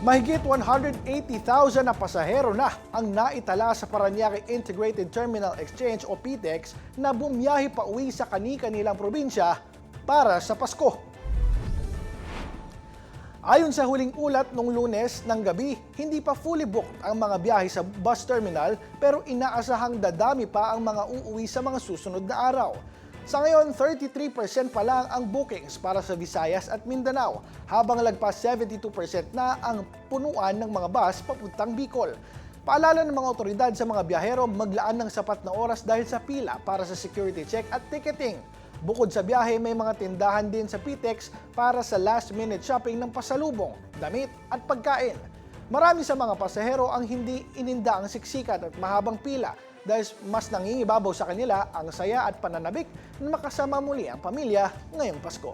Mahigit 180,000 na pasahero na ang naitala sa Parañaque Integrated Terminal Exchange o PITEX na bumiyahe pa uwi sa kani-kanilang probinsya para sa Pasko. Ayon sa huling ulat noong Lunes ng gabi, hindi pa fully booked ang mga biyahe sa bus terminal pero inaasahang dadami pa ang mga uuwi sa mga susunod na araw. Sa ngayon, 33% pa lang ang bookings para sa Visayas at Mindanao, habang lagpas 72% na ang punuan ng mga bus papuntang Bicol. Paalala ng mga otoridad sa mga biyahero maglaan ng sapat na oras dahil sa pila para sa security check at ticketing. Bukod sa biyahe, may mga tindahan din sa PITEX para sa last-minute shopping ng pasalubong, damit at pagkain. Marami sa mga pasahero ang hindi ininda ang siksikan at mahabang pila dahil mas nangingibabaw sa kanila ang saya at pananabik na makasama muli ang pamilya ngayong Pasko.